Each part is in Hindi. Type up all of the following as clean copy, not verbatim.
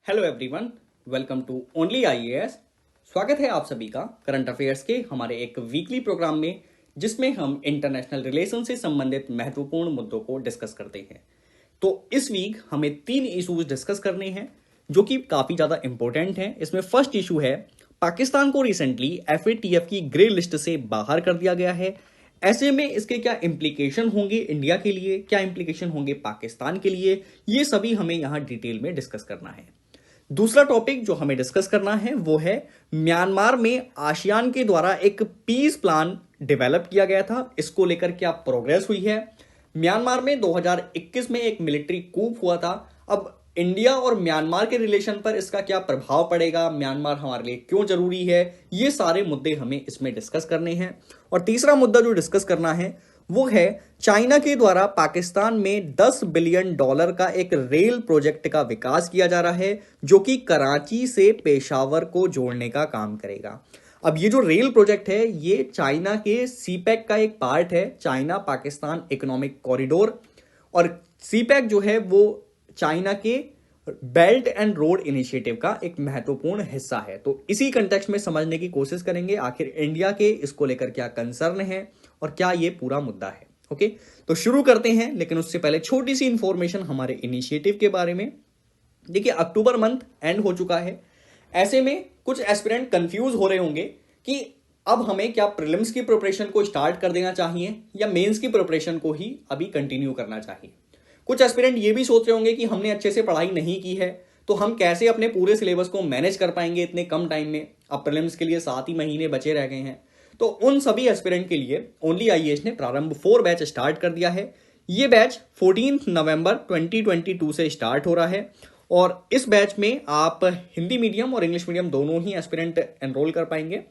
Hello everyone, welcome to Only IAS. स्वागत है आप सभी का करंट अफेयर्स के हमारे एक वीकली प्रोग्राम में, जिसमें हम इंटरनेशनल रिलेशन से संबंधित महत्वपूर्ण मुद्दों को डिस्कस करते हैं। तो इस वीक हमें 3 इशूज डिस्कस करने हैं जो कि काफी ज्यादा इंपॉर्टेंट हैं। इसमें फर्स्ट इशू है, पाकिस्तान को रिसेंटली एफएटीएफ की ग्रे लिस्ट से बाहर कर दिया गया है। ऐसे में इसके क्या इंप्लीकेशन होंगे इंडिया के लिए, क्या इंप्लीकेशन होंगे पाकिस्तान के लिए, ये सभी हमें यहां डिटेल में डिस्कस करना है। दूसरा टॉपिक जो हमें डिस्कस करना है वो है, म्यांमार में आसियान के द्वारा एक पीस प्लान डेवलप किया गया था, इसको लेकर क्या प्रोग्रेस हुई है। म्यांमार में 2021 में एक मिलिट्री कूप हुआ था। अब इंडिया और म्यांमार के रिलेशन पर इसका क्या प्रभाव पड़ेगा, म्यांमार हमारे लिए क्यों जरूरी है, ये सारे मुद्दे हमें इसमें डिस्कस करने हैं। और तीसरा मुद्दा जो डिस्कस करना है वो है, चाइना के द्वारा पाकिस्तान में $10 बिलियन का एक रेल प्रोजेक्ट का विकास किया जा रहा है, जो कि कराची से पेशावर को जोड़ने का काम करेगा। अब ये जो रेल प्रोजेक्ट है ये चाइना के सीपैक का एक पार्ट है, चाइना पाकिस्तान इकोनॉमिक कॉरिडोर। और सीपैक जो है वो चाइना के बेल्ट एंड रोड इनिशिएटिव का एक महत्वपूर्ण हिस्सा है। तो इसी कंटेक्स्ट में समझने की कोशिश करेंगे आखिर इंडिया के इसको लेकर क्या कंसर्न है और क्या ये पूरा मुद्दा है। ओके, तो शुरू करते हैं, लेकिन उससे पहले छोटी सी इंफॉर्मेशन हमारे इनिशिएटिव के बारे में। देखिए, अक्टूबर मंथ एंड हो चुका है। ऐसे में कुछ एस्पिरेंट कंफ्यूज हो रहे होंगे कि अब हमें क्या प्रीलिम्स की प्रिपरेशन को स्टार्ट कर देना चाहिए या मेंस की प्रिपरेशन को ही अभी कंटिन्यू करना चाहिए। कुछ एस्पिरेंट ये भी सोच रहे होंगे कि हमने अच्छे से पढ़ाई नहीं की है तो हम कैसे अपने पूरे सिलेबस को मैनेज कर पाएंगे इतने कम टाइम में। अब प्रीलिम्स के लिए 7 ही महीने बचे रह गए हैं। तो उन सभी एस्पिरेंट के लिए ओनली आईएएस ने प्रारंभ 4 बैच स्टार्ट कर दिया है। ये बैच 14 नवंबर 2022 से स्टार्ट हो रहा है और इस बैच में आप हिंदी मीडियम और इंग्लिश मीडियम दोनों ही एस्पिरेंट एनरोल कर पाएंगे।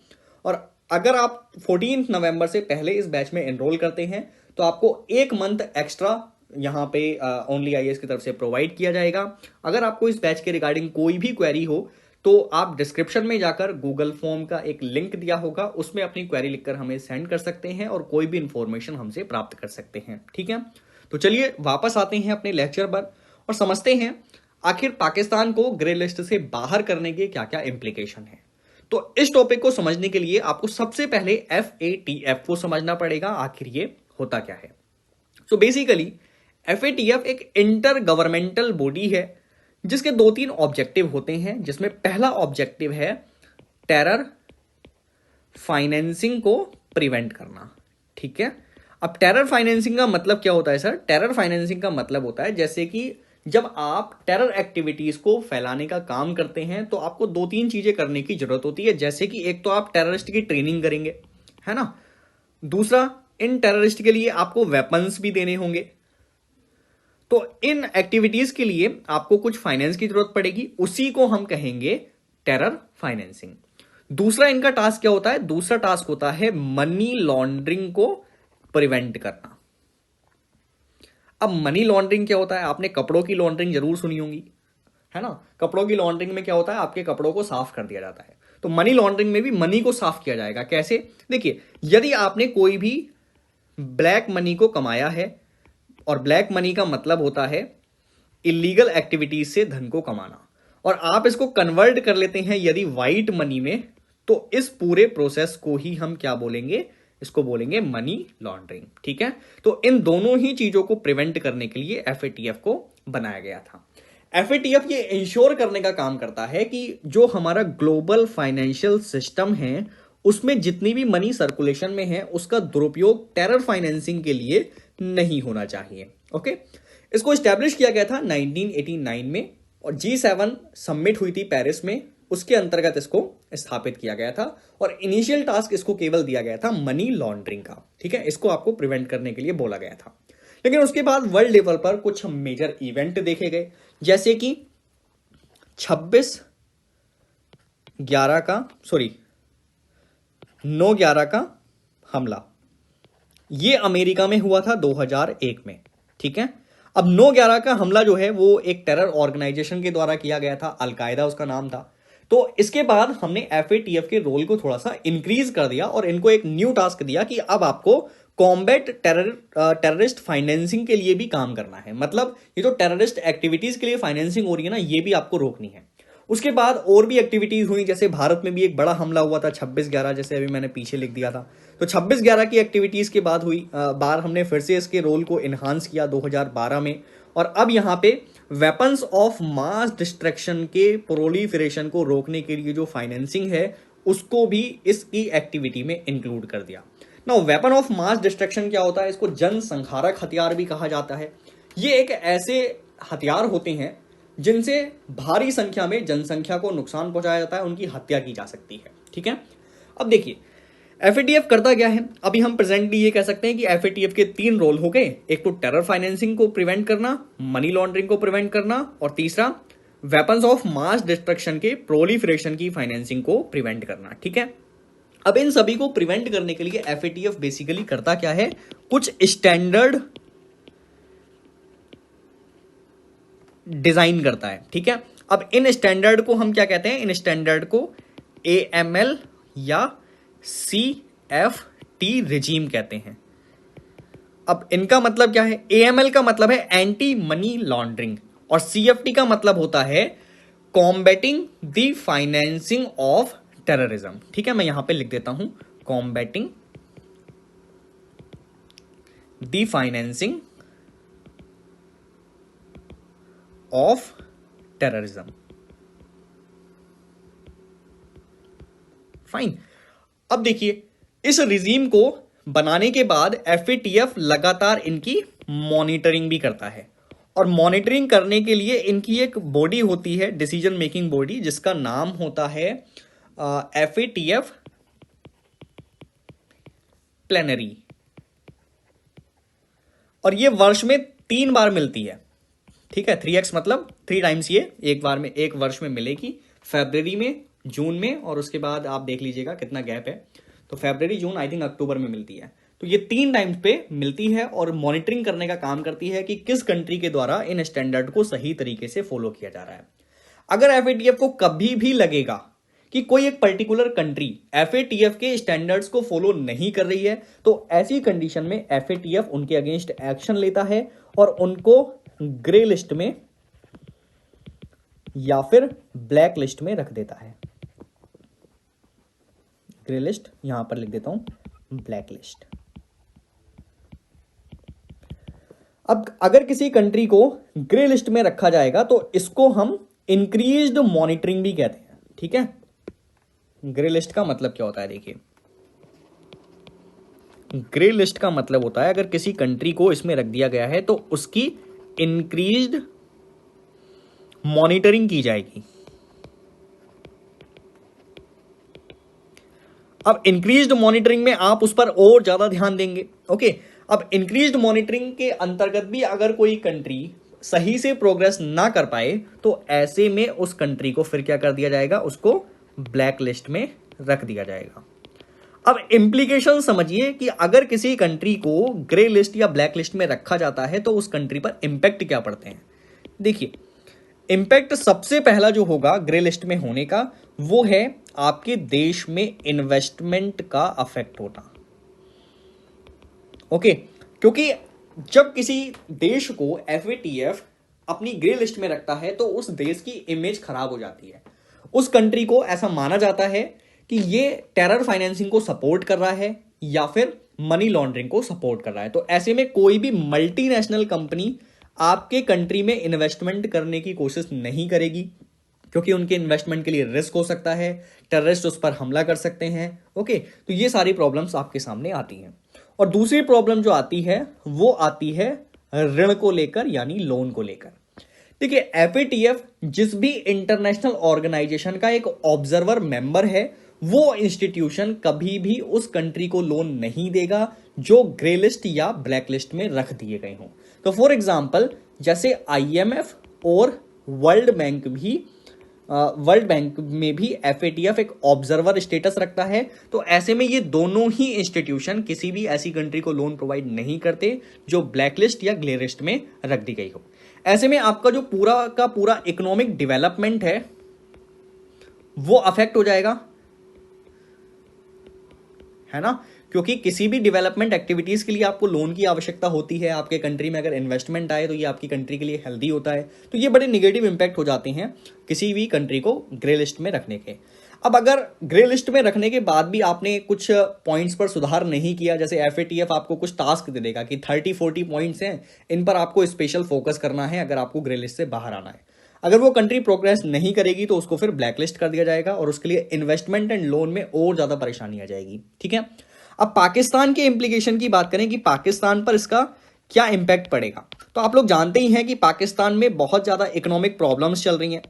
और अगर आप 14 नवंबर से पहले इस बैच में एनरोल करते हैं तो आपको 1 मंथ एक्स्ट्रा यहाँ पे ओनली आईएएस की तरफ से प्रोवाइड किया जाएगा। अगर आपको इस बैच के रिगार्डिंग कोई भी क्वेरी हो तो आप डिस्क्रिप्शन में जाकर गूगल फॉर्म का एक लिंक दिया होगा, उसमें अपनी क्वेरी लिखकर हमें सेंड कर सकते हैं और कोई भी इंफॉर्मेशन हमसे प्राप्त कर सकते हैं। ठीक है, तो चलिए वापस आते हैं अपने लेक्चर पर और समझते हैं आखिर पाकिस्तान को ग्रे लिस्ट से बाहर करने के क्या क्या इंप्लीकेशन है। तो इस टॉपिक को समझने के लिए आपको सबसे पहले एफएटीएफ को समझना पड़ेगा, आखिर ये होता क्या है। तो बेसिकली एफएटीएफ एक इंटर गवर्नमेंटल बॉडी है जिसके 2-3 ऑब्जेक्टिव होते हैं, जिसमें पहला ऑब्जेक्टिव है टेरर फाइनेंसिंग को प्रिवेंट करना। ठीक है, अब टेरर फाइनेंसिंग का मतलब क्या होता है सर? टेरर फाइनेंसिंग का मतलब होता है जैसे कि जब आप टेरर एक्टिविटीज को फैलाने का काम करते हैं तो आपको 2-3 चीजें करने की जरूरत होती है। जैसे कि एक तो आप टेररिस्ट की ट्रेनिंग करेंगे, है ना। दूसरा, इन टेररिस्ट के लिए आपको वेपन्स भी देने होंगे। तो इन एक्टिविटीज के लिए आपको कुछ फाइनेंस की जरूरत पड़ेगी, उसी को हम कहेंगे टेरर फाइनेंसिंग। दूसरा इनका टास्क क्या होता है? दूसरा टास्क होता है मनी लॉन्ड्रिंग को प्रिवेंट करना। अब मनी लॉन्ड्रिंग क्या होता है? आपने कपड़ों की लॉन्ड्रिंग जरूर सुनी होगी, है ना। कपड़ों की लॉन्ड्रिंग में क्या होता है? आपके कपड़ों को साफ कर दिया जाता है। तो मनी लॉन्ड्रिंग में भी मनी को साफ किया जाएगा। कैसे? देखिए, यदि आपने कोई भी ब्लैक मनी को कमाया है, और ब्लैक मनी का मतलब होता है इलीगल एक्टिविटीज से धन को कमाना, और आप इसको कन्वर्ट कर लेते हैं यदि व्हाइट मनी में, तो इस पूरे प्रोसेस को ही हम क्या बोलेंगे? इसको बोलेंगे मनी लॉन्ड्रिंग। ठीक है, तो इन दोनों ही चीजों को प्रिवेंट करने के लिए एफएटीएफ को बनाया गया था। एफएटीएफ ये इंश्योर करने का काम करता है कि जो हमारा ग्लोबल फाइनेंशियल सिस्टम है उसमें जितनी भी मनी सर्कुलेशन में है उसका दुरुपयोग टेरर फाइनेंसिंग के लिए नहीं होना चाहिए। ओके, इसको स्टैब्लिश किया गया था 1989 में और G7 समिट हुई थी पेरिस में, उसके अंतर्गत इसको स्थापित किया गया था और इनिशियल टास्क इसको केवल दिया गया था मनी लॉन्ड्रिंग का। ठीक है, इसको आपको प्रिवेंट करने के लिए बोला गया था। लेकिन उसके बाद वर्ल्ड लेवल पर कुछ मेजर इवेंट देखे गए, जैसे कि 9/11 का हमला, ये अमेरिका में हुआ था 2001 में। ठीक है, अब 9/11 का हमला जो है वो एक टेरर ऑर्गेनाइजेशन के द्वारा किया गया था, अलकायदा उसका नाम था। तो इसके बाद हमने एफएटीएफ के रोल को थोड़ा सा इंक्रीज कर दिया और इनको एक न्यू टास्क दिया कि अब आपको कॉम्बैट टेररिस्ट फाइनेंसिंग के लिए भी काम करना है। मतलब ये जो टेररिस्ट एक्टिविटीज के लिए फाइनेंसिंग हो रही है ना, ये भी आपको रोकनी है। उसके बाद और भी एक्टिविटीज हुई, जैसे भारत में भी एक बड़ा हमला हुआ था 26/11, जैसे अभी मैंने पीछे लिख दिया था। तो 26/11 की एक्टिविटीज के बाद हुई बार हमने फिर से इसके रोल को इन्हांस किया 2012 में, और अब यहाँ पे वेपन्स ऑफ मास डिस्ट्रक्शन के प्रोलिफरेशन को रोकने के लिए जो फाइनेंसिंग है उसको भी इसकी एक्टिविटी में इंक्लूड कर दिया। Now weapon of mass destruction क्या होता है? इसको जनसंहारक हथियार भी कहा जाता है। ये एक ऐसे हथियार होते हैं जिनसे भारी संख्या में जनसंख्या को नुकसान पहुंचाया जाता है, उनकी हत्या की जा सकती है। ठीक है, अब देखिए एफएटीएफ करता क्या है। अभी हम प्रेजेंटली ये कह सकते हैं कि एफएटीएफ के 3 रोल हो गए, एक तो टेरर फाइनेंसिंग को प्रिवेंट करना, मनी लॉन्ड्रिंग को प्रिवेंट करना, और तीसरा वेपन्स ऑफ मास डिस्ट्रक्शन के प्रोलिफरेशन की फाइनेंसिंग को प्रिवेंट करना। ठीक है, अब इन सभी को प्रिवेंट करने के लिए एफएटीएफ बेसिकली करता क्या है, कुछ स्टैंडर्ड डिजाइन करता है। ठीक है, अब इन स्टैंडर्ड को हम क्या कहते हैं? इन स्टैंडर्ड को एएमएल या सीएफटी रिजीम कहते हैं। अब इनका मतलब क्या है? एएमएल का मतलब है एंटी मनी लॉन्ड्रिंग, और सीएफटी का मतलब होता है combating the financing of terrorism. ठीक है, मैं यहां पे लिख देता हूं, combating the financing of terrorism. Fine, अब देखिए इस रिजीम को बनाने के बाद एफएटीएफ लगातार इनकी मॉनिटरिंग भी करता है, और मॉनिटरिंग करने के लिए इनकी एक बॉडी होती है, डिसीजन मेकिंग बॉडी, जिसका नाम होता है एफएटीएफ प्लेनरी, और ये वर्ष में 3 बार मिलती है। ठीक है, 3x मतलब 3 टाइम्स ये एक बार में, एक वर्ष में मिलेगी, फरवरी में, जून में, और उसके बाद आप देख लीजिएगा कितना गैप है, तो फरवरी, जून, आई थिंक अक्टूबर में मिलती है। तो ये 3 टाइम्स पे मिलती है और मॉनिटरिंग करने का काम करती है कि किस कंट्री के द्वारा इन स्टैंडर्ड को सही तरीके से फॉलो किया जा रहा है। अगर एफएटीएफ को कभी भी लगेगा कि कोई एक पर्टिकुलर कंट्री एफएटीएफ के स्टैंडर्ड्स को फॉलो नहीं कर रही है, तो ऐसी कंडीशन में एफएटीएफ उनके अगेंस्ट एक्शन लेता है और उनको ग्रे लिस्ट में या फिर ब्लैक लिस्ट में रख देता है। ग्रे लिस्ट, यहां पर लिख देता हूं ब्लैक लिस्ट। अब अगर किसी कंट्री को ग्रे लिस्ट में रखा जाएगा तो इसको हम इंक्रीज्ड मॉनिटरिंग भी कहते हैं। ठीक है, ग्रे लिस्ट का मतलब क्या होता है? देखिए, ग्रे लिस्ट का मतलब होता है अगर किसी कंट्री को इसमें रख दिया गया है तो उसकी इंक्रीज्ड मॉनिटरिंग की जाएगी। अब इंक्रीज्ड मॉनिटरिंग में आप उस पर और ज्यादा ध्यान देंगे। ओके, अब इंक्रीज्ड मॉनिटरिंग के अंतर्गत भी अगर कोई कंट्री सही से प्रोग्रेस ना कर पाए तो ऐसे में उस कंट्री को फिर क्या कर दिया जाएगा? उसको ब्लैक लिस्ट में रख दिया जाएगा। अब इंप्लीकेशन समझिए कि अगर किसी कंट्री को ग्रे लिस्ट या ब्लैक लिस्ट में रखा जाता है तो उस कंट्री पर इंपैक्ट क्या पड़ते हैं। देखिए, इंपैक्ट सबसे पहला जो होगा ग्रे लिस्ट में होने का, वो है आपके देश में इन्वेस्टमेंट का अफेक्ट होना। ओके, क्योंकि जब किसी देश को एफएटीएफ अपनी ग्रे लिस्ट में रखता है तो उस देश की इमेज खराब हो जाती है। उस कंट्री को ऐसा माना जाता है कि ये टेरर फाइनेंसिंग को सपोर्ट कर रहा है या फिर मनी लॉन्ड्रिंग को सपोर्ट कर रहा है। तो ऐसे में कोई भी मल्टीनेशनल कंपनी आपके कंट्री में इन्वेस्टमेंट करने की कोशिश नहीं करेगी, क्योंकि उनके इन्वेस्टमेंट के लिए रिस्क हो सकता है, टेररिस्ट उस पर हमला कर सकते हैं। ओके, तो ये सारी प्रॉब्लम्स आपके सामने आती हैं। और दूसरी प्रॉब्लम जो आती है वो आती है ऋण को लेकर, यानी लोन को लेकर। देखिए, एफएटीएफ जिस भी इंटरनेशनल ऑर्गेनाइजेशन का एक ऑब्जर्वर मेंबर है, वो इंस्टीट्यूशन कभी भी उस कंट्री को लोन नहीं देगा जो ग्रे लिस्ट या ब्लैक लिस्ट में रख दिए गए हों। तो फॉर एग्जांपल, जैसे आईएमएफ और वर्ल्ड बैंक में भी एफएटीएफ एक ऑब्जर्वर स्टेटस रखता है। तो ऐसे में ये दोनों ही इंस्टीट्यूशन किसी भी ऐसी कंट्री को लोन प्रोवाइड नहीं करते जो ब्लैक लिस्ट या ग्रे लिस्ट में रख दी गई हो। ऐसे में आपका जो पूरा का पूरा इकोनॉमिक डेवलपमेंट है वो अफेक्ट हो जाएगा, है ना, क्योंकि किसी भी डेवलपमेंट एक्टिविटीज़ के लिए आपको लोन की आवश्यकता होती है। आपके कंट्री में अगर इन्वेस्टमेंट आए तो ये आपकी कंट्री के लिए हेल्दी होता है। तो ये बड़े निगेटिव इंपैक्ट हो जाते हैं किसी भी कंट्री को ग्रे लिस्ट में रखने के। अब अगर ग्रे लिस्ट में रखने के बाद भी आपने कुछ पॉइंट्स पर सुधार नहीं किया, जैसे एफएटीएफ आपको कुछ टास्क दे देगा कि 30-40 पॉइंट्स हैं, इन पर आपको स्पेशल फोकस करना है अगर आपको ग्रे लिस्ट से बाहर आना है। अगर वो कंट्री प्रोग्रेस नहीं करेगी तो उसको फिर ब्लैक लिस्ट कर दिया जाएगा और उसके लिए इन्वेस्टमेंट एंड लोन में और ज़्यादा परेशानी आ जाएगी। ठीक है, अब पाकिस्तान के इंप्लीकेशन की बात करें कि पाकिस्तान पर इसका क्या इंपैक्ट पड़ेगा, तो आप लोग जानते ही हैं कि पाकिस्तान में बहुत ज़्यादा इकोनॉमिक प्रॉब्लम्स चल रही हैं।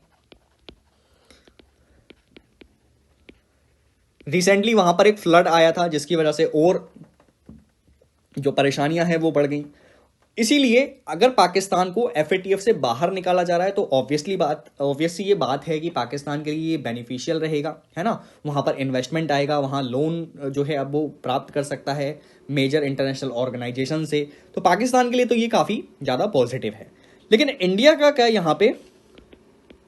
रिसेंटली वहां पर एक फ्लड आया था जिसकी वजह से और जो परेशानियां हैं वो बढ़ गई। इसीलिए अगर पाकिस्तान को एफएटीएफ से बाहर निकाला जा रहा है तो ऑब्वियसली ये बात है कि पाकिस्तान के लिए ये बेनिफिशियल रहेगा, है ना। वहाँ पर इन्वेस्टमेंट आएगा, वहाँ लोन जो है अब वो प्राप्त कर सकता है मेजर इंटरनेशनल ऑर्गेनाइजेशन से। तो पाकिस्तान के लिए तो ये काफ़ी ज़्यादा पॉजिटिव है। लेकिन इंडिया का क्या यहाँ पे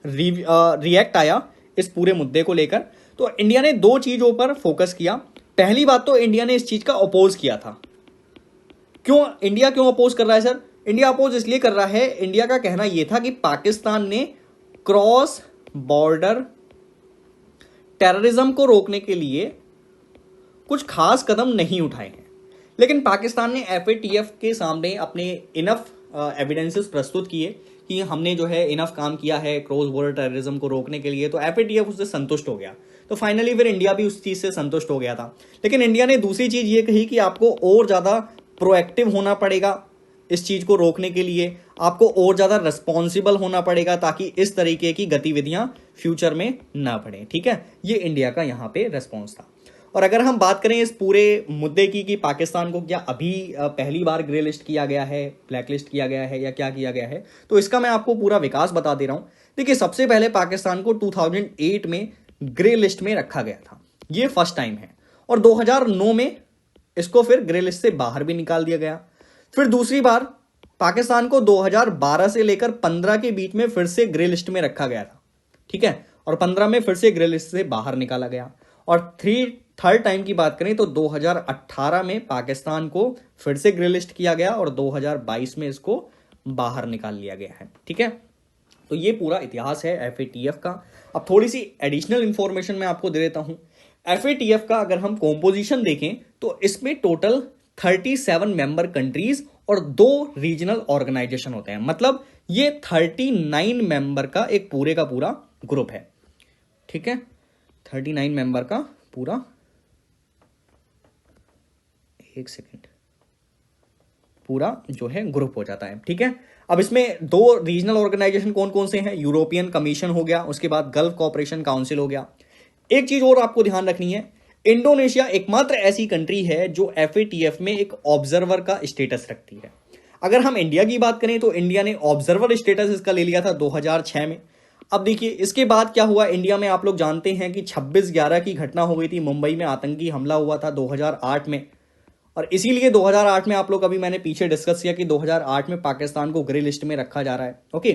रिएक्ट आया इस पूरे मुद्दे को लेकर? तो इंडिया ने दो चीज़ों पर फोकस किया। पहली बात तो इंडिया ने इस चीज़ का अपोज किया था। इंडिया क्यों अपोज कर रहा है सर? इंडिया अपोज इसलिए कर रहा है, इंडिया का कहना यह था कि पाकिस्तान ने क्रॉस बॉर्डर टेररिज्म को रोकने के लिए कुछ खास कदम नहीं उठाए हैं। लेकिन पाकिस्तान ने एफएटीएफ के सामने अपने इनफ एविडेंसेस प्रस्तुत किए कि हमने जो है इनफ काम किया है क्रॉस बॉर्डर टेररिज्म को रोकने के लिए, तो एफएटीएफ उससे संतुष्ट हो गया। तो फाइनली फिर इंडिया भी उस चीज़ से संतुष्ट हो गया था। लेकिन इंडिया ने दूसरी चीज़ ये कही कि आपको और ज़्यादा प्रोएक्टिव होना पड़ेगा इस चीज़ को रोकने के लिए, आपको और ज़्यादा रिस्पॉन्सिबल होना पड़ेगा ताकि इस तरीके की गतिविधियां फ्यूचर में ना बढ़ें। ठीक है, ये इंडिया का यहाँ पे रेस्पॉन्स था। और अगर हम बात करें इस पूरे मुद्दे की कि पाकिस्तान को क्या अभी पहली बार ग्रे लिस्ट किया गया है, ब्लैक लिस्ट किया गया है या क्या किया गया है, तो इसका मैं आपको पूरा विकास बता दे रहा हूँ। देखिए, सबसे पहले पाकिस्तान को 2008 में ग्रे लिस्ट में रखा गया था, ये फर्स्ट टाइम है। और 2009 में इसको फिर ग्रे लिस्ट से बाहर भी निकाल दिया गया। फिर दूसरी बार पाकिस्तान को 2012 से लेकर 15 के बीच में फिर से ग्रे लिस्ट में रखा गया था। ठीक है, और 15 में फिर से ग्रे लिस्ट से बाहर निकाला गया। और थर्ड टाइम की बात करें तो 2018 में पाकिस्तान को फिर से ग्रे लिस्ट किया गया और 2022 में इसको बाहर निकाल लिया गया है। ठीक है, तो ये पूरा इतिहास है एफएटीएफ का। अब थोड़ी सी एडिशनल इंफॉर्मेशन मैं आपको दे देता हूं। एफएटीएफ का अगर हम कॉम्पोजिशन देखें तो इसमें टोटल 37 मेंबर कंट्रीज और 2 रीजनल ऑर्गेनाइजेशन होते हैं। मतलब ये 39 मेंबर का एक पूरे का पूरा ग्रुप है। ठीक है, 39 मेंबर का पूरा, एक सेकेंड, पूरा जो है ग्रुप हो जाता है। ठीक है, अब इसमें 2 रीजनल ऑर्गेनाइजेशन कौन कौन से हैं? यूरोपियन कमीशन हो गया, उसके बाद गल्फ कोऑपरेशन काउंसिल हो गया। एक चीज और आपको ध्यान रखनी है, इंडोनेशिया एकमात्र ऐसी कंट्री है जो एफएटीएफ में एक ऑब्जर्वर का स्टेटस रखती है। अगर हम इंडिया की बात करें तो इंडिया ने ऑब्जर्वर स्टेटस इसका ले लिया था 2006 में। अब देखिए इसके बाद क्या हुआ इंडिया में, आप लोग जानते हैं कि 26/11 की घटना हो गई थी, मुंबई में आतंकी हमला हुआ था 2008 में। और इसीलिए 2008 में आप लोग, अभी मैंने पीछे डिस्कस किया कि 2008 में पाकिस्तान को ग्रे लिस्ट में रखा जा रहा है। ओके,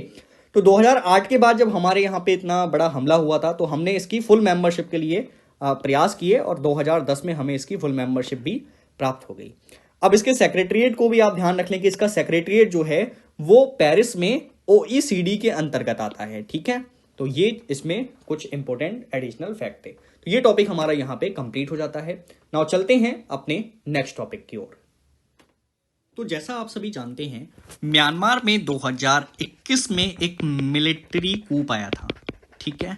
तो 2008 के बाद जब हमारे यहाँ पे इतना बड़ा हमला हुआ था तो हमने इसकी फुल मेंबरशिप के लिए प्रयास किए और 2010 में हमें इसकी फुल मेंबरशिप भी प्राप्त हो गई। अब इसके सेक्रेटरीट को भी आप ध्यान रख लें कि इसका सेक्रेटरीट जो है वो पेरिस में ओईसीडी के अंतर्गत आता है। ठीक है, तो ये इसमें कुछ इंपॉर्टेंट एडिशनल फैक्ट थे। तो ये टॉपिक हमारा यहाँ पे कंप्लीट हो जाता है। नाउ चलते हैं अपने नेक्स्ट टॉपिक की ओर। तो जैसा आप सभी जानते हैं, म्यांमार में 2021 में एक मिलिट्री कूप आया था। ठीक है,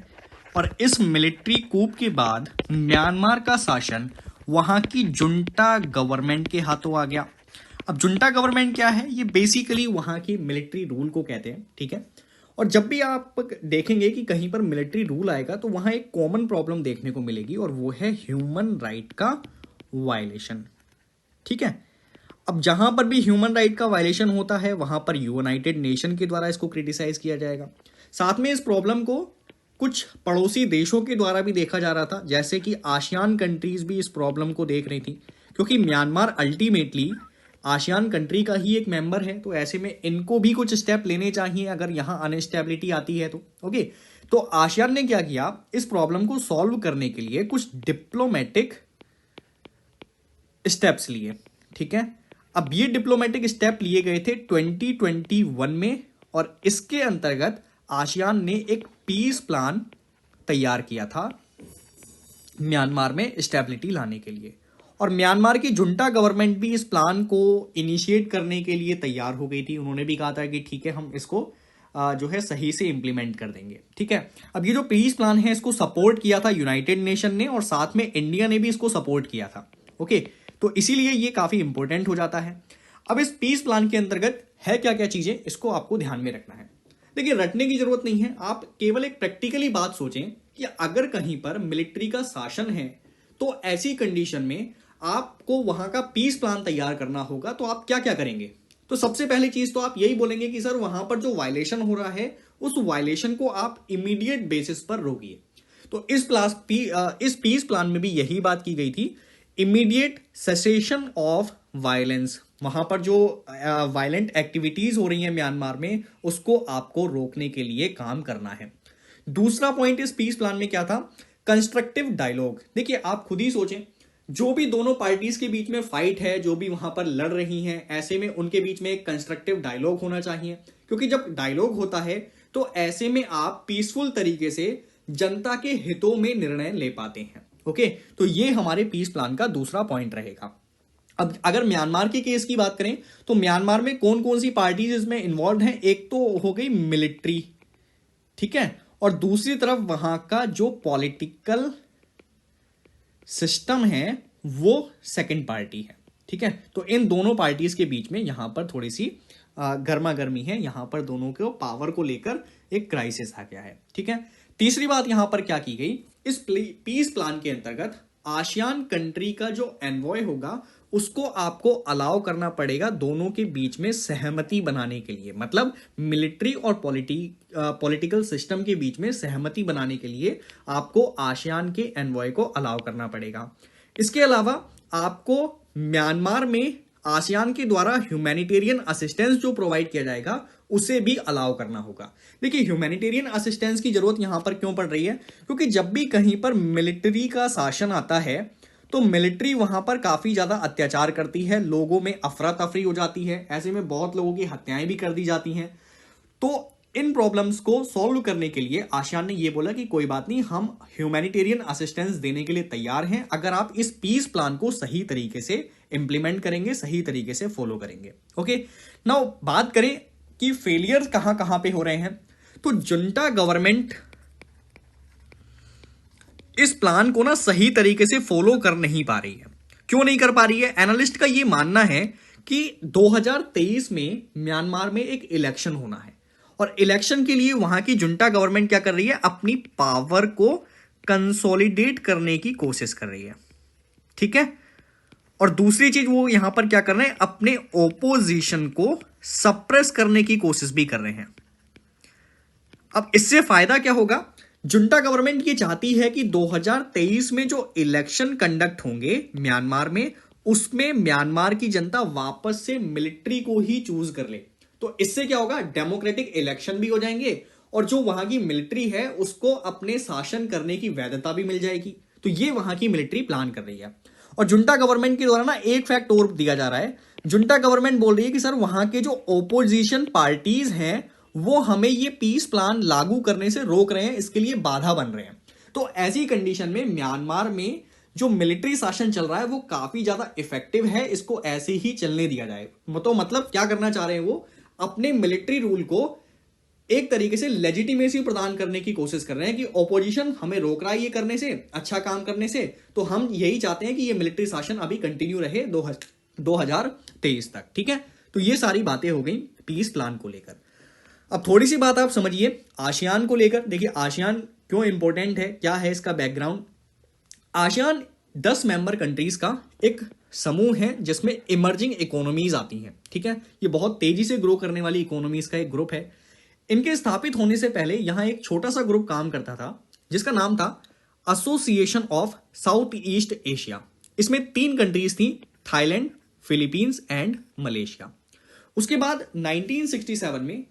और इस मिलिट्री कूप के बाद म्यांमार का शासन वहां की जुंटा गवर्नमेंट के हाथों आ गया। अब जुंटा गवर्नमेंट क्या है? ये बेसिकली वहां की मिलिट्री रूल को कहते हैं। ठीक है, और जब भी आप देखेंगे कि कहीं पर मिलिट्री रूल आएगा तो वहां एक कॉमन प्रॉब्लम देखने को मिलेगी और वो है ह्यूमन राइट का वायलेशन। ठीक है, अब जहां पर भी ह्यूमन राइट का वायलेशन होता है वहां पर यूनाइटेड नेशन के द्वारा इसको क्रिटिसाइज किया जाएगा। साथ में इस प्रॉब्लम को कुछ पड़ोसी देशों के द्वारा भी देखा जा रहा था, जैसे कि आसियान कंट्रीज भी इस प्रॉब्लम को देख रही थी, क्योंकि म्यांमार अल्टीमेटली आसियान कंट्री का ही एक मेंबर है। तो ऐसे में इनको भी कुछ स्टेप लेने चाहिए अगर यहां अनस्टेबिलिटी आती है तो। ओके, तो आसियान ने क्या किया, इस प्रॉब्लम को सॉल्व करने के लिए कुछ डिप्लोमेटिक स्टेप्स लिए, ठीक है। अब ये डिप्लोमेटिक स्टेप लिए गए थे 2021 में, और इसके अंतर्गत आसियान ने एक पीस प्लान तैयार किया था म्यांमार में स्टेबिलिटी लाने के लिए। और म्यांमार की जुंटा गवर्नमेंट भी इस प्लान को इनिशिएट करने के लिए तैयार हो गई थी। उन्होंने भी कहा था कि ठीक है, हम इसको जो है सही से इंप्लीमेंट कर देंगे, ठीक है। अब ये जो पीस प्लान है, इसको सपोर्ट किया था यूनाइटेड नेशन ने, और साथ में इंडिया ने भी इसको सपोर्ट किया था। ओके, तो इसीलिए ये काफी इंपॉर्टेंट हो जाता है। अब इस पीस प्लान के अंतर्गत है क्या क्या चीजें, इसको आपको ध्यान में रखना है। देखिए, रटने की जरूरत नहीं है, आप केवल एक प्रैक्टिकली बात सोचें कि अगर कहीं पर मिलिट्री का शासन है तो ऐसी कंडीशन में आपको वहां का पीस प्लान तैयार करना होगा। तो आप क्या क्या करेंगे? तो सबसे पहली चीज तो आप यही बोलेंगे कि सर, वहां पर जो वायलेशन हो रहा है उस वायलेशन को आप इमीडिएट बेसिस पर रोकिए। तो इस पीस प्लान में भी यही बात की गई थी, इमीडिएट सेसेशन ऑफ वायलेंस। वहां पर जो वायलेंट एक्टिविटीज हो रही हैं म्यांमार में, उसको आपको रोकने के लिए काम करना है। दूसरा पॉइंट इस पीस प्लान में क्या था? Constructive dialogue. देखिए, आप खुद ही सोचें, जो भी दोनों पार्टीज के बीच में फाइट है, जो भी वहां पर लड़ रही हैं, ऐसे में उनके बीच में एक कंस्ट्रक्टिव डायलॉग होना चाहिए। क्योंकि जब डायलॉग होता है तो ऐसे में आप पीसफुल तरीके से जनता के हितों में निर्णय ले पाते हैं। ओके, तो ये हमारे पीस प्लान का दूसरा पॉइंट रहेगा। अब अगर म्यांमार के केस की बात करें तो म्यांमार में कौन कौन सी पार्टीज इसमें इन्वॉल्व हैं? एक तो हो गई मिलिट्री, ठीक है, और दूसरी तरफ वहां का जो पॉलिटिकल सिस्टम है वो सेकंड पार्टी है, ठीक है। तो इन दोनों पार्टीज के बीच में यहां पर थोड़ी सी गर्मा गर्मी है, यहां पर दोनों के पावर को लेकर एक क्राइसिस आ गया है, ठीक है। तीसरी बात यहां पर क्या की गई, इस पीस प्लान के अंतर्गत आसियान कंट्री का जो एनवॉय होगा उसको आपको अलाउ करना पड़ेगा दोनों के बीच में सहमति बनाने के लिए। मतलब मिलिट्री और पॉलिटिकल सिस्टम के बीच में सहमति बनाने के लिए आपको आसियान के एनवॉय को अलाउ करना पड़ेगा। इसके अलावा आपको म्यांमार में आसियान के द्वारा ह्यूमैनिटेरियन असिस्टेंस जो प्रोवाइड किया जाएगा उसे भी अलाउ करना होगा। देखिए, ह्यूमैनिटेरियन असिस्टेंस की जरूरत यहां पर क्यों पड़ रही है? क्योंकि जब भी कहीं पर मिलिट्री का शासन आता है तो मिलिट्री वहां पर काफी ज्यादा अत्याचार करती है, लोगों में अफरा तफरी हो जाती है, ऐसे में बहुत लोगों की हत्याएं भी कर दी जाती हैं। तो इन प्रॉब्लम्स को सॉल्व करने के लिए आसियान ने यह बोला कि कोई बात नहीं, हम ह्यूमैनिटेरियन असिस्टेंस देने के लिए तैयार हैं अगर आप इस पीस प्लान को सही तरीके से इंप्लीमेंट करेंगे, सही तरीके से फॉलो करेंगे। ओके, नाउ बात करें कि फेलियर कहां कहां पे हो रहे हैं। तो जुंटा गवर्नमेंट इस प्लान को ना सही तरीके से फॉलो कर नहीं पा रही है। क्यों नहीं कर पा रही है? एनालिस्ट का यह मानना है कि 2023 में म्यांमार में एक इलेक्शन होना है, और इलेक्शन के लिए वहां की जुंटा गवर्नमेंट क्या कर रही है? अपनी पावर को कंसोलिडेट करने की कोशिश कर रही है, ठीक है। और दूसरी चीज वो यहां पर क्या कर रहे हैं? अपने ओपोजिशन को सप्रेस करने की कोशिश भी कर रहे हैं। अब इससे फायदा क्या होगा? जुंटा गवर्नमेंट ये चाहती है कि 2023 में जो इलेक्शन कंडक्ट होंगे म्यांमार में, उसमें म्यांमार की जनता वापस से मिलिट्री को ही चूज कर ले। तो इससे क्या होगा? डेमोक्रेटिक इलेक्शन भी हो जाएंगे, और जो वहां की मिलिट्री है उसको अपने शासन करने की वैधता भी मिल जाएगी। तो ये वहां की मिलिट्री प्लान कर रही है। और जुंटा गवर्नमेंट के द्वारा ना एक फैक्ट और दिया जा रहा है। जुंटा गवर्नमेंट बोल रही है कि सर, वहां के जो ओपोजिशन पार्टीज हैं वो हमें ये पीस प्लान लागू करने से रोक रहे हैं, इसके लिए बाधा बन रहे हैं। तो ऐसी कंडीशन में म्यांमार में जो मिलिट्री शासन चल रहा है वो काफी ज्यादा इफेक्टिव है, इसको ऐसे ही चलने दिया जाए। तो मतलब क्या करना चाह रहे हैं वो? अपने मिलिट्री रूल को एक तरीके से लेजिटिमेसी प्रदान करने की कोशिश कर रहे हैं कि ओपोजिशन हमें रोक रहा है ये करने से, अच्छा काम करने से, तो हम यही चाहते हैं कि ये मिलिट्री शासन अभी कंटिन्यू रहे 2023 तक, ठीक है। तो ये सारी बातें हो गई पीस प्लान को लेकर। अब थोड़ी सी बात आप समझिए आसियान को लेकर। देखिए, आसियान क्यों इंपॉर्टेंट है, क्या है इसका बैकग्राउंड। आसियान 10 मेंबर कंट्रीज का एक समूह है जिसमें इमर्जिंग इकोनॉमीज आती हैं, ठीक है। ये बहुत तेजी से ग्रो करने वाली इकोनॉमीज का एक ग्रुप है। इनके स्थापित होने से पहले यहां एक छोटा सा ग्रुप काम करता था जिसका नाम था association of south east Asia. इसमें 3 कंट्रीज थी, थाईलैंड, फिलीपींस एंड मलेशिया। उसके बाद 1967 में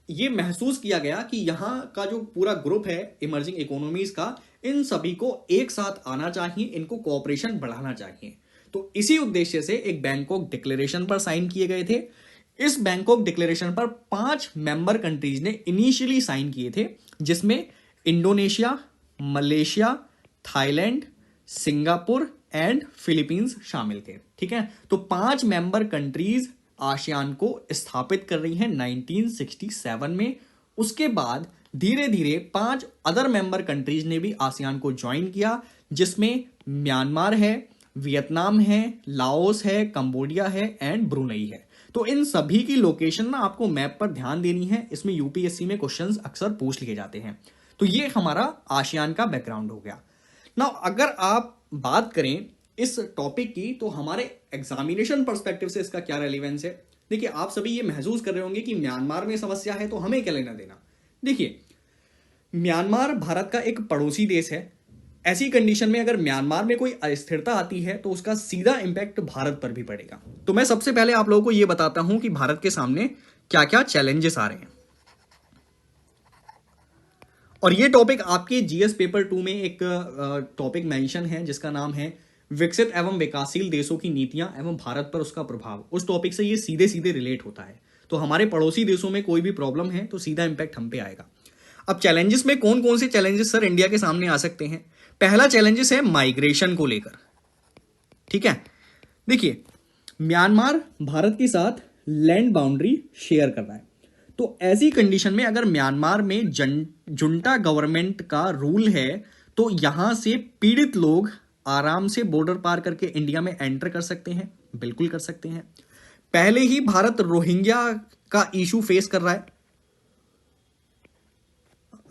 यह महसूस किया गया कि यहां का जो पूरा ग्रुप है इमर्जिंग इकोनॉमीज का, इन सभी को एक साथ आना चाहिए, इनको कोऑपरेशन बढ़ाना चाहिए। तो इसी उद्देश्य से एक बैंकॉक डिक्लेरेशन पर साइन किए गए थे। इस बैंकॉक डिक्लेरेशन पर 5 मेंबर कंट्रीज ने इनिशियली साइन किए थे, जिसमें Indonesia, Malaysia, Thailand, Singapore and Philippines शामिल थे। ठीक है, तो 5 मेंबर कंट्रीज आसियान को स्थापित कर रही हैं 1967 में। उसके बाद धीरे धीरे 5 अदर मेंबर कंट्रीज ने भी आसियान को ज्वाइन किया, जिसमें म्यांमार है, वियतनाम है, लाओस है, कंबोडिया है एंड ब्रुनई है। तो इन सभी की लोकेशन ना आपको मैप पर ध्यान देनी है, इसमें यूपीएससी में क्वेश्चंस अक्सर पूछ लिए जाते हैं। तो ये हमारा आसियान का बैकग्राउंड हो गया। ना अगर आप बात करें इस टॉपिक की, तो हमारे एग्जामिनेशन पर्सपेक्टिव से इसका क्या रेलिवेंस है। देखिए, आप सभी ये महसूस कर रहे होंगे कि म्यांमार में समस्या है तो हमें क्या लेना देना। देखिए, म्यांमार भारत का एक पड़ोसी देश है। ऐसी कंडीशन में अगर म्यांमार में कोई अस्थिरता आती है तो उसका सीधा इंपैक्ट भारत पर भी पड़ेगा। तो मैं सबसे पहले आप लोगों को यह बताता हूं कि भारत के सामने क्या क्या चैलेंजेस आ रहे हैं। और यह टॉपिक आपके जीएस पेपर 2 में एक टॉपिक मेंशन है, जिसका नाम है विकसित एवं विकासशील देशों की नीतियां एवं भारत पर उसका प्रभाव। उस टॉपिक से ये सीधे सीधे रिलेट होता है। तो हमारे पड़ोसी देशों में कोई भी प्रॉब्लम है तो सीधा इंपैक्ट हम पे आएगा। अब चैलेंजेस में कौन कौन से चैलेंजेस सर इंडिया के सामने आ सकते हैं। पहला चैलेंजेस है माइग्रेशन को लेकर। ठीक है, देखिए, म्यांमार भारत के साथ लैंड बाउंड्री शेयर कर रहा है। तो ऐसी कंडीशन में अगर म्यांमार में जुंटा गवर्नमेंट का रूल है तो यहां से पीड़ित लोग आराम से बॉर्डर पार करके इंडिया में एंटर कर सकते हैं। बिल्कुल कर सकते हैं। पहले ही भारत रोहिंग्या का इशू फेस कर रहा है।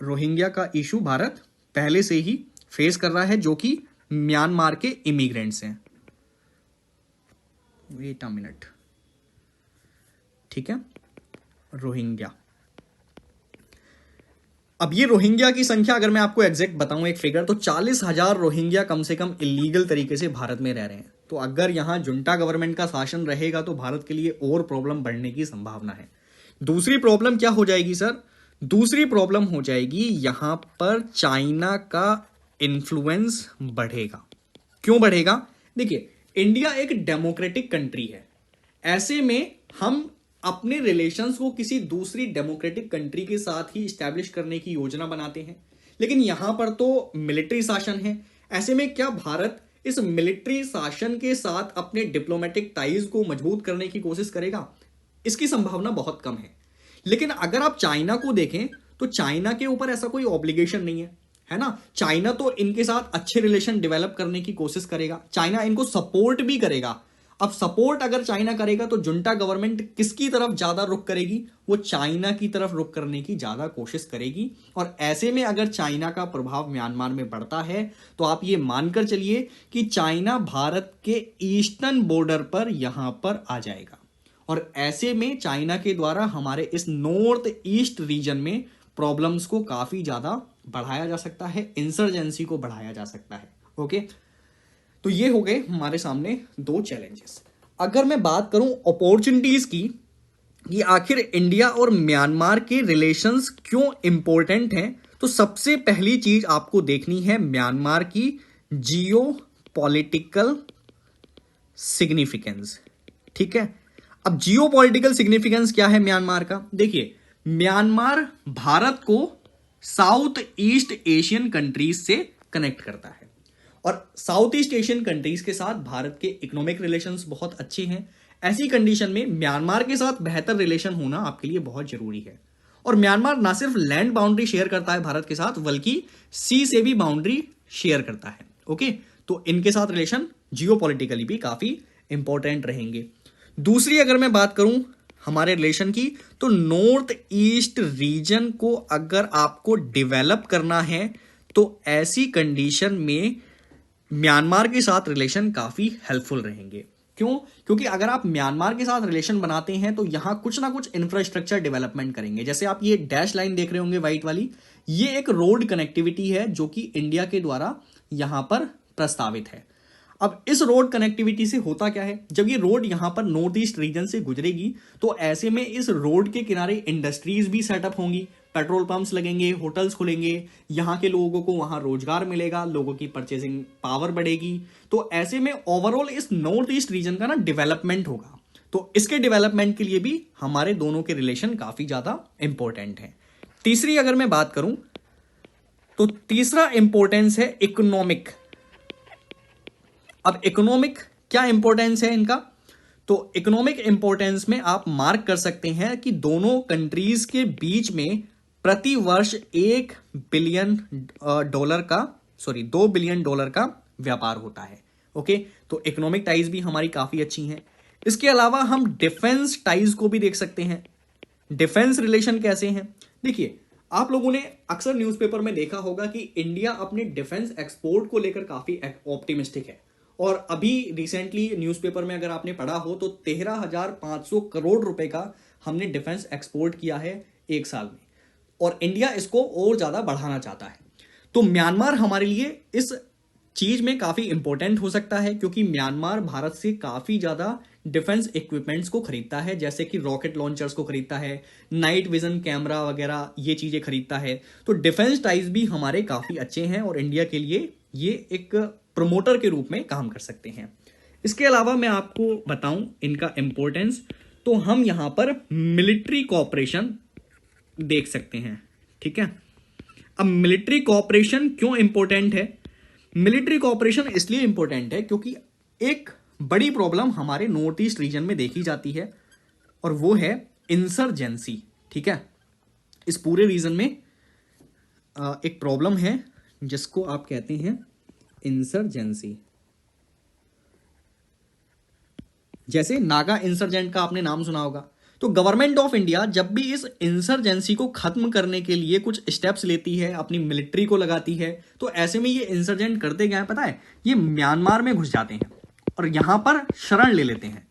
रोहिंग्या का इशू भारत पहले से ही फेस कर रहा है, जो कि म्यांमार के इमिग्रेंट्स हैं। Wait a minute. ठीक है, रोहिंग्या। अब ये रोहिंग्या की संख्या अगर मैं आपको एग्जैक्ट बताऊं एक फिगर, तो 40,000 रोहिंग्या कम से कम इलीगल तरीके से भारत में रह रहे हैं। तो अगर यहां जुंटा गवर्नमेंट का शासन रहेगा तो भारत के लिए और प्रॉब्लम बढ़ने की संभावना है। दूसरी प्रॉब्लम क्या हो जाएगी सर। दूसरी प्रॉब्लम हो जाएगी यहां पर चाइना का इन्फ्लुएंस बढ़ेगा। क्यों बढ़ेगा। देखिए, इंडिया एक डेमोक्रेटिक कंट्री है। ऐसे में हम अपने रिलेशंस को किसी दूसरी डेमोक्रेटिक कंट्री के साथ ही स्टैब्लिश करने की योजना बनाते हैं, लेकिन यहां पर तो मिलिट्री शासन है। ऐसे में क्या भारत इस मिलिट्री शासन के साथ अपने डिप्लोमेटिक टाइज को मजबूत करने की कोशिश करेगा। इसकी संभावना बहुत कम है। लेकिन अगर आप चाइना को देखें तो चाइना के ऊपर ऐसा कोई ऑब्लिगेशन नहीं है ना। चाइना तो इनके साथ अच्छे रिलेशन डेवलप करने की कोशिश करेगा, चाइना इनको सपोर्ट भी करेगा। अब सपोर्ट अगर चाइना करेगा तो जुंटा गवर्नमेंट किसकी तरफ ज्यादा रुख करेगी, वो चाइना की तरफ रुख करने की ज्यादा कोशिश करेगी। और ऐसे में अगर चाइना का प्रभाव म्यांमार में बढ़ता है तो आप ये मानकर चलिए कि चाइना भारत के ईस्टर्न बॉर्डर पर यहां पर आ जाएगा। और ऐसे में चाइना के द्वारा हमारे इस नॉर्थ ईस्ट रीजन में प्रॉब्लम्स को काफी ज्यादा बढ़ाया जा सकता है, इंसर्जेंसी को बढ़ाया जा सकता है। ओके, तो ये हो गए हमारे सामने 2 चैलेंजेस। अगर मैं बात करूं अपॉर्चुनिटीज की, ये आखिर इंडिया और म्यांमार के रिलेशंस क्यों इंपॉर्टेंट हैं, तो सबसे पहली चीज आपको देखनी है म्यांमार की जियो पॉलिटिकल सिग्निफिकेंस। ठीक है, अब जियो पॉलिटिकल सिग्निफिकेंस क्या है म्यांमार का। देखिए, म्यांमार भारत को साउथ ईस्ट एशियन कंट्रीज से कनेक्ट करता है और साउथ ईस्ट एशियन कंट्रीज के साथ भारत के इकोनॉमिक रिलेशंस बहुत अच्छे हैं। ऐसी कंडीशन में म्यांमार के साथ बेहतर रिलेशन होना आपके लिए बहुत जरूरी है। और म्यांमार ना सिर्फ लैंड बाउंड्री शेयर करता है भारत के साथ, बल्कि सी से भी बाउंड्री शेयर करता है। ओके, तो इनके साथ रिलेशन जियोपॉलिटिकली भी काफी इंपॉर्टेंट रहेंगे। दूसरी अगर मैं बात करूं हमारे रिलेशन की, तो नॉर्थ ईस्ट रीजन को अगर आपको डेवलप करना है तो ऐसी कंडीशन में म्यांमार के साथ रिलेशन काफी हेल्पफुल रहेंगे। क्यों? क्योंकि अगर आप म्यांमार के साथ रिलेशन बनाते हैं तो यहां कुछ ना कुछ इंफ्रास्ट्रक्चर डेवलपमेंट करेंगे। जैसे आप ये डैश लाइन देख रहे होंगे व्हाइट वाली, ये एक रोड कनेक्टिविटी है जो कि इंडिया के द्वारा यहां पर प्रस्तावित है। अब इस रोड कनेक्टिविटी से होता क्या है, जब ये रोड यहां पर नॉर्थ ईस्ट रीजन से गुजरेगी तो ऐसे में इस रोड के किनारे इंडस्ट्रीज भी सेटअप होंगी, पेट्रोल पंप्स लगेंगे, होटल्स खुलेंगे, यहाँ के लोगों को वहां रोजगार मिलेगा, लोगों की परचेसिंग पावर बढ़ेगी। तो ऐसे में ओवरऑल इस नॉर्थ ईस्ट रीजन का ना डेवलपमेंट होगा। तो इसके डेवलपमेंट के लिए भी हमारे दोनों के रिलेशन काफी ज्यादा इंपॉर्टेंट है। तीसरी अगर मैं बात करूं तो तीसरा इंपॉर्टेंस है इकोनॉमिक। अब इकोनॉमिक क्या इंपॉर्टेंस है इनका, तो इकोनॉमिक इंपॉर्टेंस में आप मार्क कर सकते हैं कि दोनों कंट्रीज के बीच में प्रति वर्ष 2 बिलियन डॉलर का व्यापार होता है। ओके, तो इकोनॉमिक टाइज भी हमारी काफी अच्छी हैं। इसके अलावा हम डिफेंस टाइज को भी देख सकते हैं। डिफेंस रिलेशन कैसे हैं, देखिए आप लोगों ने अक्सर न्यूज़पेपर में देखा होगा कि इंडिया अपने डिफेंस एक्सपोर्ट को लेकर काफी ऑप्टिमिस्टिक है। और अभी रिसेंटली न्यूज़पेपर में अगर आपने पढ़ा हो तो 13,500 करोड़ रुपए का हमने डिफेंस एक्सपोर्ट किया है एक साल में, और इंडिया इसको और ज्यादा बढ़ाना चाहता है। तो म्यांमार हमारे लिए इस चीज में काफी इंपॉर्टेंट हो सकता है, क्योंकि म्यांमार भारत से काफी ज्यादा डिफेंस इक्विपमेंट्स को खरीदता है, जैसे कि रॉकेट लॉन्चर्स को खरीदता है, नाइट विजन कैमरा वगैरह ये चीजें खरीदता है। तो डिफेंस टाइज भी हमारे काफी अच्छे हैं और इंडिया के लिए ये एक प्रमोटर के रूप में काम कर सकते हैं। इसके अलावा मैं आपको बताऊं इनका इंपॉर्टेंस, तो हम यहां पर मिलिट्री कॉपरेशन देख सकते हैं। ठीक है, अब मिलिट्री कॉपरेशन क्यों इंपॉर्टेंट है, मिलिट्री कॉपरेशन इसलिए इंपॉर्टेंट है क्योंकि एक बड़ी प्रॉब्लम हमारे नॉर्थ ईस्ट रीजन में देखी जाती है और वो है इंसर्जेंसी। ठीक है, इस पूरे रीजन में एक प्रॉब्लम है जिसको आप कहते हैं इंसर्जेंसी। जैसे नागा इंसर्जेंट का आपने नाम सुना होगा। तो गवर्नमेंट ऑफ इंडिया जब भी इस इंसर्जेंसी को खत्म करने के लिए कुछ स्टेप्स लेती है, अपनी मिलिट्री को लगाती है, तो ऐसे में ये इंसर्जेंट करते क्या है पता है, ये म्यांमार में घुस जाते हैं और यहां पर शरण ले लेते हैं।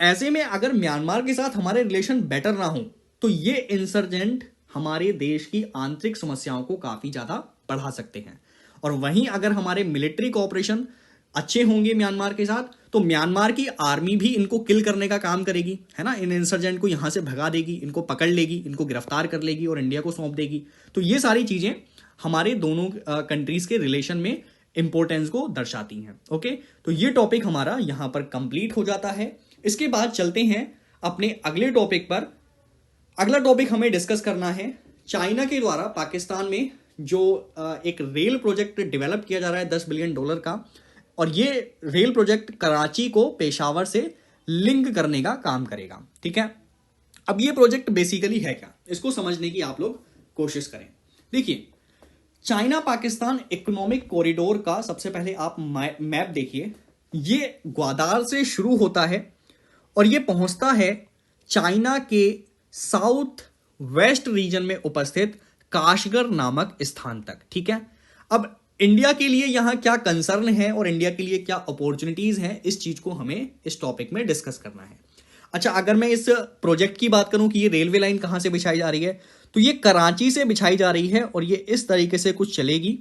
ऐसे में अगर म्यांमार के साथ हमारे रिलेशन बेटर ना हो तो ये इंसर्जेंट हमारे देश की आंतरिक समस्याओं को काफी ज्यादा बढ़ा सकते हैं। और वहीं अगर हमारे मिलिट्री कोऑपरेशन अच्छे होंगे म्यांमार के साथ, तो म्यांमार की आर्मी भी इनको किल करने का काम करेगी, है ना, इन इंसर्जेंट को यहां से भगा देगी, इनको पकड़ लेगी, इनको गिरफ्तार कर लेगी और इंडिया को सौंप देगी। तो ये सारी चीजें हमारे दोनों कंट्रीज के रिलेशन में इंपॉर्टेंस को दर्शाती हैं। ओके, तो ये टॉपिक हमारा यहां पर कंप्लीट हो जाता है। इसके बाद चलते हैं अपने अगले टॉपिक पर। अगला टॉपिक हमें डिस्कस करना है चाइना के द्वारा पाकिस्तान में जो एक रेल प्रोजेक्ट डेवलप किया जा रहा है 10 बिलियन डॉलर का, और ये रेल प्रोजेक्ट कराची को पेशावर से लिंक करने का काम करेगा। ठीक है, अब ये प्रोजेक्ट बेसिकली है क्या, इसको समझने की आप लोग कोशिश करें। देखिए, चाइना पाकिस्तान इकोनॉमिक कॉरिडोर का सबसे पहले आप मैप देखिए। ये ग्वादार से शुरू होता है और ये पहुंचता है चाइना के साउथ वेस्ट रीजन में उपस्थित काशगर नामक स्थान तक। ठीक है, अब इंडिया के लिए यहां क्या कंसर्न है और इंडिया के लिए क्या अपॉर्चुनिटीज हैं, इस चीज को हमें इस टॉपिक में डिस्कस करना है। अच्छा, अगर मैं इस प्रोजेक्ट की बात करूं कि ये रेलवे लाइन कहां से बिछाई जा रही है, तो ये कराची से बिछाई जा रही है और ये इस तरीके से कुछ चलेगी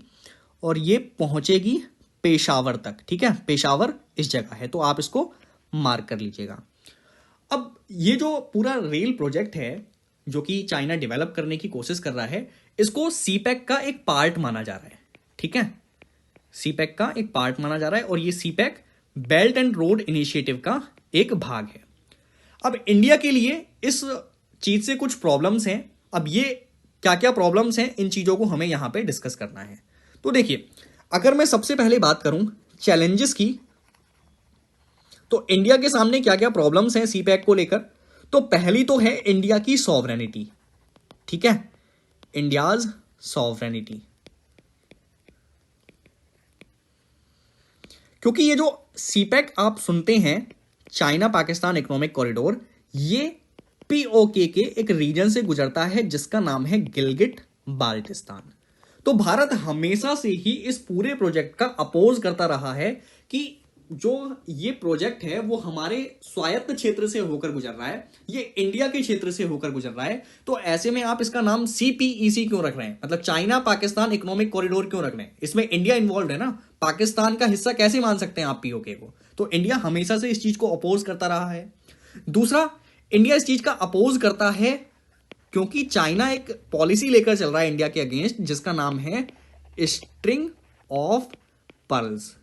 और ये पहुंचेगी पेशावर तक। ठीक है, पेशावर इस जगह है, तो आप इसको मार्क कर लीजिएगा। अब ये जो पूरा रेल प्रोजेक्ट है जो कि चाइना डेवलप करने की कोशिश कर रहा है, इसको सीपैक का एक पार्ट माना जा रहा है। ठीक है, सीपैक का एक पार्ट माना जा रहा है और ये CPEC belt and road initiative का एक भाग है। अब इंडिया के लिए इस चीज से कुछ प्रॉब्लम्स हैं। अब ये क्या क्या प्रॉब्लम्स हैं, इन चीजों को हमें यहां पे डिस्कस करना है। तो देखिए, अगर मैं सबसे पहले बात करूं चैलेंजेस की, तो इंडिया के सामने क्या क्या प्रॉब्लम्स हैं सीपैक को लेकर, तो पहली तो है इंडिया की सॉवरेनिटी। ठीक है, इंडियाज सॉवरेनिटी, क्योंकि ये जो सीपैक आप सुनते हैं चाइना पाकिस्तान इकोनॉमिक कॉरिडोर, ये पीओके के एक रीजन से गुजरता है जिसका नाम है गिलगिट बाल्टिस्तान। तो भारत हमेशा से ही इस पूरे प्रोजेक्ट का अपोज करता रहा है कि जो ये प्रोजेक्ट है वो हमारे स्वायत्त क्षेत्र से होकर गुजर रहा है, ये इंडिया के क्षेत्र से होकर गुजर रहा है। तो ऐसे में आप इसका नाम सीपीईसी क्यों रख रहे हैं, मतलब चाइना पाकिस्तान इकोनॉमिक कॉरिडोर क्यों रख रहे हैं, इसमें इंडिया इन्वॉल्व है ना, पाकिस्तान का हिस्सा कैसे मान सकते हैं आप पीओके को? तो इंडिया हमेशा से इस चीज को अपोज करता रहा है। दूसरा, इंडिया इस चीज का अपोज करता है क्योंकि चाइना एक पॉलिसी लेकर चल रहा है इंडिया के अगेंस्ट, जिसका नाम है स्ट्रिंग ऑफ पर्ल्स।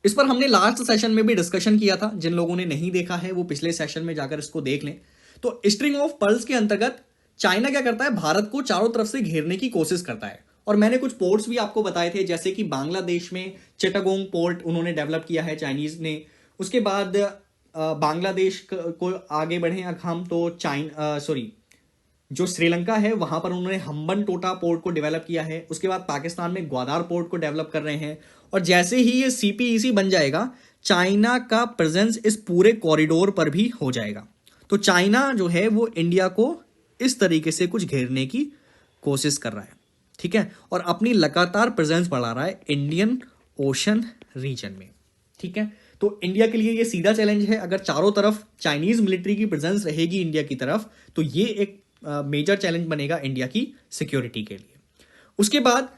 इस पर हमने लास्ट सेशन में भी डिस्कशन किया था, जिन लोगों ने नहीं देखा है वो पिछले सेशन में जाकर इसको देख लें। तो स्ट्रिंग ऑफ पर्ल्स के अंतर्गत चाइना क्या करता है, भारत को चारों तरफ से घेरने की कोशिश करता है। और मैंने कुछ पोर्ट्स भी आपको बताए थे, जैसे कि बांग्लादेश में चिटागोंग पोर्ट उन्होंने डेवलप किया है चाइनीज ने। उसके बाद बांग्लादेश को आगे बढ़े हम तो जो श्रीलंका है वहां पर उन्होंने हम्बन टोटा पोर्ट को डेवलप किया है। उसके बाद पाकिस्तान में ग्वादार पोर्ट को डेवलप कर रहे हैं। और जैसे ही ये सीपीईसी बन जाएगा, चाइना का प्रेजेंस इस पूरे कॉरिडोर पर भी हो जाएगा। तो चाइना जो है वो इंडिया को इस तरीके से कुछ घेरने की कोशिश कर रहा है, ठीक है, और अपनी लगातार प्रेजेंस बढ़ा रहा है इंडियन ओशन रीजन में, ठीक है। तो इंडिया के लिए ये सीधा चैलेंज है, अगर चारों तरफ चाइनीज मिलिट्री की प्रेजेंस रहेगी इंडिया की तरफ, तो ये एक मेजर चैलेंज बनेगा इंडिया की सिक्योरिटी के लिए। उसके बाद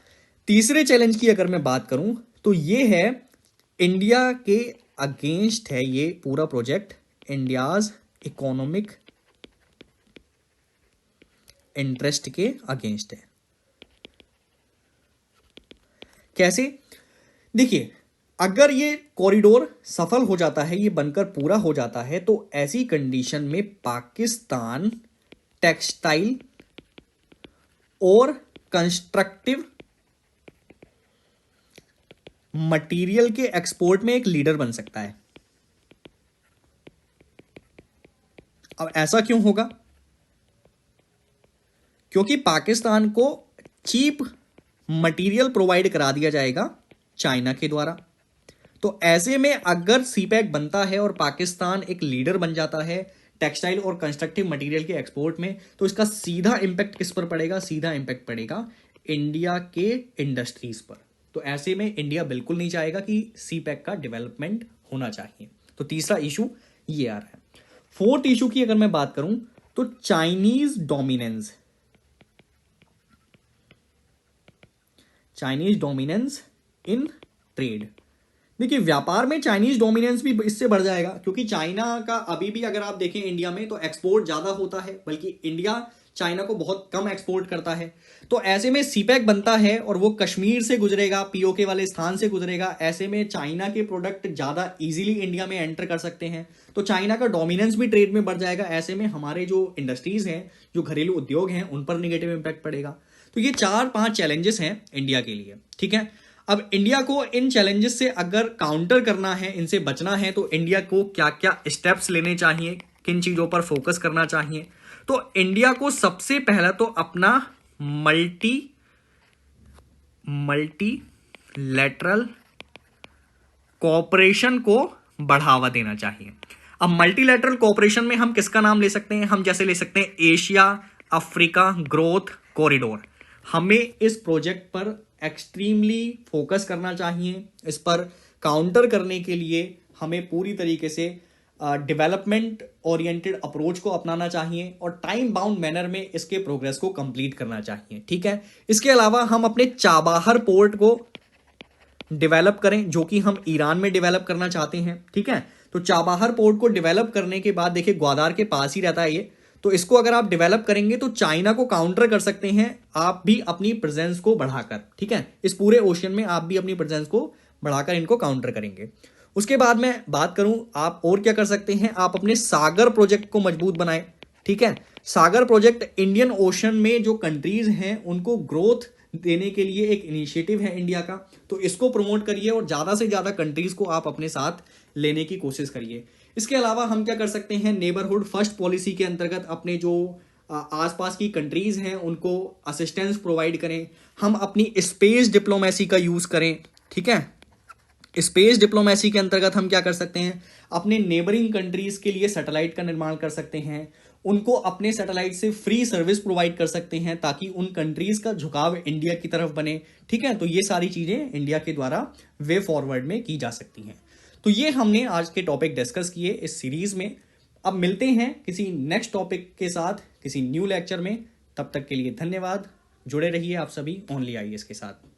तीसरे चैलेंज की अगर मैं बात करूं तो ये है इंडिया के अगेंस्ट है ये पूरा प्रोजेक्ट, इंडियाज इकोनॉमिक इंटरेस्ट के अगेंस्ट है। कैसे? देखिए, अगर ये कॉरिडोर सफल हो जाता है, ये बनकर पूरा हो जाता है, तो ऐसी कंडीशन में पाकिस्तान टेक्सटाइल और कंस्ट्रक्टिव मटेरियल के एक्सपोर्ट में एक लीडर बन सकता है। अब ऐसा क्यों होगा? क्योंकि पाकिस्तान को चीप मटेरियल प्रोवाइड करा दिया जाएगा चाइना के द्वारा। तो ऐसे में अगर सीपैक बनता है और पाकिस्तान एक लीडर बन जाता है टेक्सटाइल और कंस्ट्रक्टिव मटेरियल के एक्सपोर्ट में, तो इसका सीधा इंपैक्ट किस पर पड़ेगा? सीधा इंपैक्ट पड़ेगा इंडिया के इंडस्ट्रीज पर। तो ऐसे में इंडिया बिल्कुल नहीं चाहेगा कि सीपैक का डेवलपमेंट होना चाहिए। तो तीसरा इशू ये आ रहा है। फोर्थ इशू की अगर मैं बात करूं तो चाइनीज डोमिनेंस इन ट्रेड। देखिए, व्यापार में चाइनीज डोमिनेंस भी इससे बढ़ जाएगा, क्योंकि चाइना का अभी भी अगर आप देखें इंडिया में तो एक्सपोर्ट ज्यादा होता है, बल्कि इंडिया चाइना को बहुत कम एक्सपोर्ट करता है। तो ऐसे में सीपैक बनता है और वो कश्मीर से गुजरेगा, पीओके वाले स्थान से गुजरेगा। ऐसे में चाइना के प्रोडक्ट ज्यादा इजीली इंडिया में एंटर कर सकते हैं, तो चाइना का डोमिनेंस भी ट्रेड में बढ़ जाएगा। ऐसे में हमारे जो इंडस्ट्रीज हैं, जो घरेलू उद्योग हैं, उन पर निगेटिव इंपैक्ट पड़ेगा। तो ये 4-5 चैलेंजेस हैं इंडिया के लिए, ठीक है। अब इंडिया को इन चैलेंजेस से अगर काउंटर करना है, इनसे बचना है, तो इंडिया को क्या क्या स्टेप्स लेने चाहिए, किन चीजों पर फोकस करना चाहिए? तो इंडिया को सबसे पहला तो अपना मल्टीलैटरल कोऑपरेशन को बढ़ावा देना चाहिए। अब मल्टीलैटरल कोऑपरेशन में हम किसका नाम ले सकते हैं? हम जैसे ले सकते हैं एशिया अफ्रीका ग्रोथ कॉरिडोर। हमें इस प्रोजेक्ट पर एक्सट्रीमली फोकस करना चाहिए। इस पर काउंटर करने के लिए हमें पूरी तरीके से डेवलपमेंट ओरिएंटेड अप्रोच को अपनाना चाहिए और टाइम बाउंड मैनर में इसके प्रोग्रेस को कंप्लीट करना चाहिए, ठीक है। इसके अलावा हम अपने चाबाहर पोर्ट को डेवलप करें, जो कि हम ईरान में डेवलप करना चाहते हैं, ठीक है। तो चाबाहर पोर्ट को डेवलप करने के बाद, देखिए ग्वादार के पास ही रहता है ये, तो इसको अगर आप डेवलप करेंगे तो चाइना को काउंटर कर सकते हैं आप भी अपनी प्रेजेंस को बढ़ाकर, ठीक है। इस पूरे ओशन में आप भी अपनी प्रेजेंस को बढ़ाकर इनको काउंटर करेंगे। उसके बाद मैं बात करूं, आप और क्या कर सकते हैं? आप अपने सागर प्रोजेक्ट को मजबूत बनाएं, ठीक है। सागर प्रोजेक्ट इंडियन ओशन में जो कंट्रीज हैं उनको ग्रोथ देने के लिए एक इनिशिएटिव है इंडिया का, तो इसको प्रमोट करिए और ज्यादा से ज्यादा कंट्रीज को आप अपने साथ लेने की कोशिश करिए। इसके अलावा हम क्या कर सकते हैं? नेबरहुड फर्स्ट पॉलिसी के अंतर्गत अपने जो आसपास की कंट्रीज हैं उनको असिस्टेंस प्रोवाइड करें। हम अपनी स्पेस डिप्लोमेसी का यूज करें, ठीक है। स्पेस डिप्लोमेसी के अंतर्गत हम क्या कर सकते हैं? अपने नेबरिंग कंट्रीज के लिए सैटेलाइट का निर्माण कर सकते हैं, उनको अपने सैटेलाइट से फ्री सर्विस प्रोवाइड कर सकते हैं ताकि उन कंट्रीज का झुकाव इंडिया की तरफ बने, ठीक है। तो ये सारी चीजें इंडिया के द्वारा वे फॉरवर्ड में की जा सकती हैं। तो ये हमने आज के टॉपिक डिस्कस किए इस सीरीज में। अब मिलते हैं किसी नेक्स्ट टॉपिक के साथ किसी न्यू लेक्चर में। तब तक के लिए धन्यवाद। जुड़े रहिए आप सभी ओनली आईएएस के साथ।